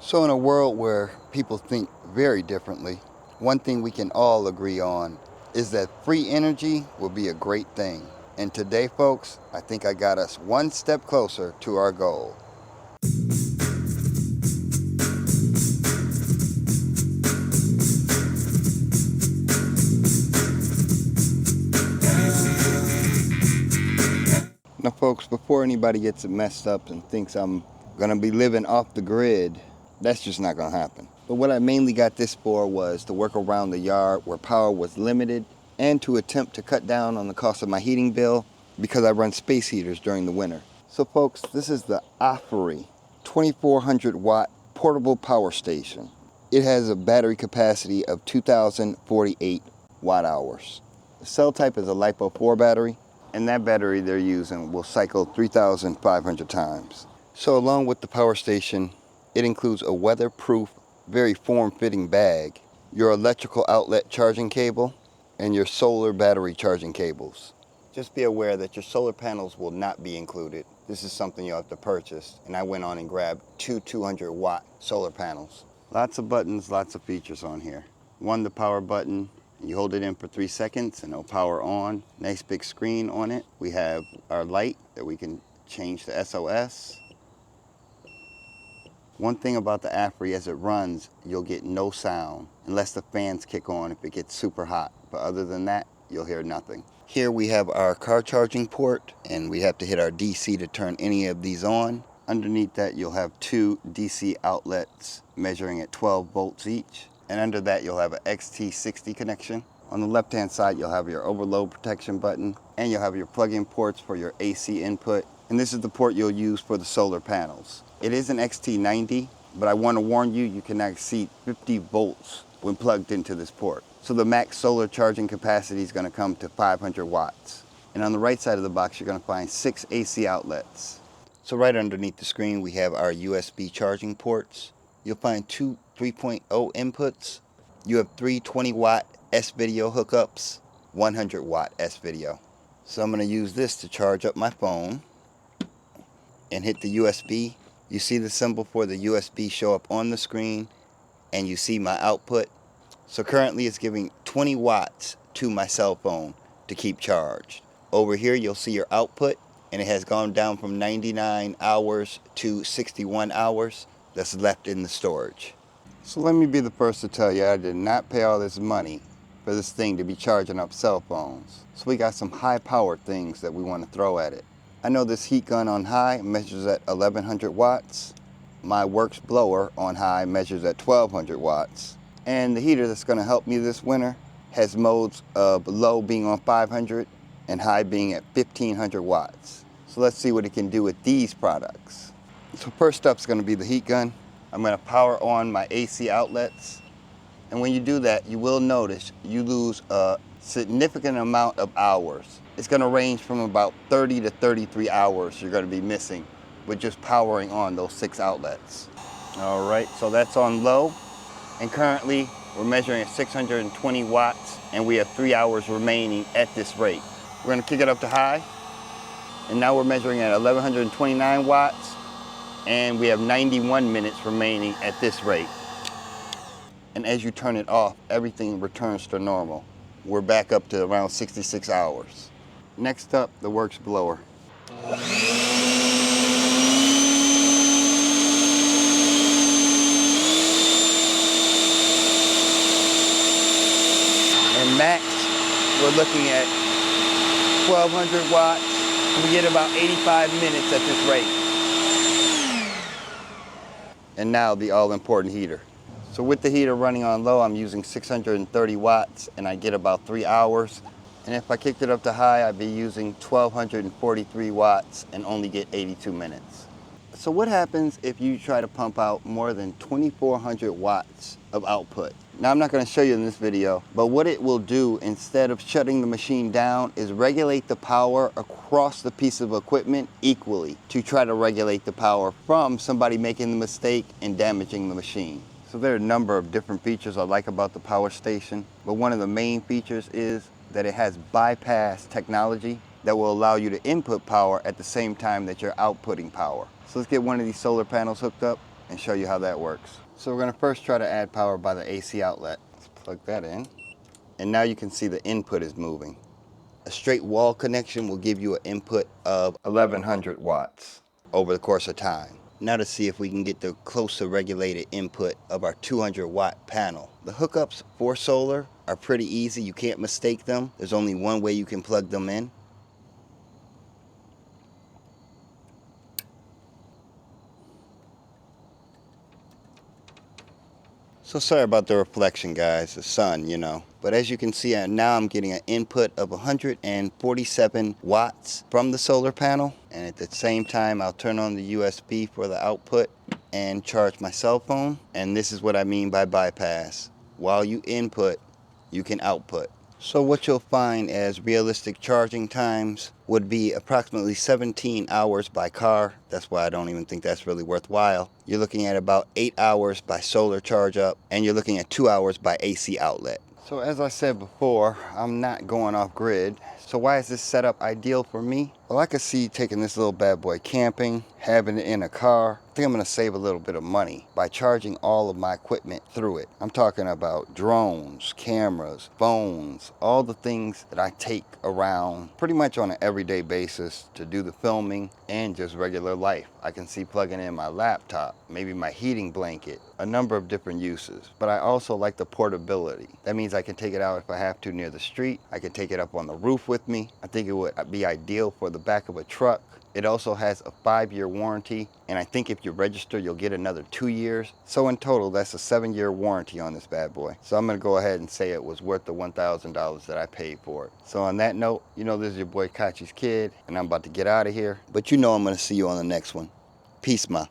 So in a world where people think very differently, one thing we can all agree on is that free energy will be a great thing. And today, folks, I think I got us one step closer to our goal. Now, folks, before anybody gets it messed up and thinks I'm gonna be living off the grid, that's just not gonna happen. But what I mainly got this for was to work around the yard where power was limited and to attempt to cut down on the cost of my heating bill because I run space heaters during the winter. So folks, this is the AFERY 2400 watt portable power station. It has a battery capacity of 2048 watt hours. The cell type is a LiPo 4 battery, and that battery they're using will cycle 3,500 times. So along with the power station, it includes a weatherproof, very form-fitting bag, your electrical outlet charging cable, and your solar battery charging cables. Just be aware that your solar panels will not be included. This is something you'll have to purchase, and I went on and grabbed two 200-watt solar panels. Lots of buttons, lots of features on here. One, the power button. You hold it in for 3 seconds and it'll power on. Nice big screen on it. We have our light that we can change to SOS. One thing about the AFERY, as it runs, you'll get no sound unless the fans kick on if it gets super hot. But other than that, you'll hear nothing. Here we have our car charging port, and we have to hit our DC to turn any of these on. Underneath that, you'll have two DC outlets measuring at 12 volts each. And under that, you'll have an XT60 connection. On the left-hand side, you'll have your overload protection button, and you'll have your plug-in ports for your AC input. And this is the port you'll use for the solar panels. It is an XT90, but I want to warn you, you cannot exceed 50 volts when plugged into this port. So the max solar charging capacity is going to come to 500 watts. And on the right side of the box, you're going to find 6 AC outlets. So right underneath the screen, we have our USB charging ports. You'll find two 3.0 inputs. You have three 20-watt S-Video hookups, 100-watt S-Video. So I'm going to use this to charge up my phone and hit the USB. You see the symbol for the USB show up on the screen, and you see my output. So currently it's giving 20 watts to my cell phone to keep charged. Over here you'll see your output, and it has gone down from 99 hours to 61 hours that's left in the storage. So let me be the first to tell you, I did not pay all this money for this thing to be charging up cell phones. So we got some high powered things that we want to throw at it. I know this heat gun on high measures at 1100 watts. My Works blower on high measures at 1200 watts. And the heater that's going to help me this winter has modes of low being on 500 and high being at 1500 watts. So let's see what it can do with these products. So first up is going to be the heat gun. I'm going to power on my AC outlets. And when you do that, you will notice you lose a significant amount of hours. It's going to range from about 30 to 33 hours you're going to be missing with just powering on those 6 outlets. All right, so that's on low. And currently we're measuring at 620 watts, and we have 3 hours remaining at this rate. We're going to kick it up to high. And now we're measuring at 1129 watts. And we have 91 minutes remaining at this rate. And as you turn it off, everything returns to normal. We're back up to around 66 hours. Next up, the Works blower. And max, we're looking at 1200 watts. We get about 85 minutes at this rate. And now the all-important heater. So with the heater running on low, I'm using 630 watts and I get about 3 hours. And if I kicked it up to high, I'd be using 1243 watts and only get 82 minutes. So what happens if you try to pump out more than 2400 watts of output? Now I'm not going to show you in this video, but what it will do instead of shutting the machine down is regulate the power across the piece of equipment equally to try to regulate the power from somebody making the mistake and damaging the machine. So there are a number of different features I like about the power station, but one of the main features is that it has bypass technology that will allow you to input power at the same time that you're outputting power. So let's get one of these solar panels hooked up and show you how that works. So we're gonna first try to add power by the AC outlet. Let's plug that in. And now you can see the input is moving. A straight wall connection will give you an input of 1100 watts over the course of time. Now to see if we can get the close to regulated input of our 200 watt panel. The hookups for solar are pretty easy. You can't mistake them. There's only one way you can plug them in. So sorry about the reflection, guys, the sun, you know. But as you can see, now I'm getting an input of 147 watts from the solar panel. And at the same time, I'll turn on the USB for the output and charge my cell phone. And this is what I mean by bypass. While you input, you can output. So what you'll find as realistic charging times would be approximately 17 hours by car. That's why I don't even think that's really worthwhile. You're looking at about 8 hours by solar charge up, and you're looking at 2 hours by AC outlet. So as I said before, I'm not going off grid. So why is this setup ideal for me? Well, I could see taking this little bad boy camping, having it in a car. I think I'm gonna save a little bit of money by charging all of my equipment through it. I'm talking about drones, cameras, phones, all the things that I take around pretty much on an everyday basis to do the filming and just regular life. I can see plugging in my laptop, maybe my heating blanket, a number of different uses. But I also like the portability. That means I can take it out if I have to near the street. I can take it up on the roof with me. I think it would be ideal for the back of a truck. It also has a 5-year warranty, and I think if you register, you'll get another 2 years. So in total, that's a 7-year warranty on this bad boy. So I'm gonna go ahead and say it was worth the $1,000 that I paid for it. So on that note, you know this is your boy Kachi's Kid, and I'm about to get out of here. But you know I'm gonna see you on the next one. Peace, ma.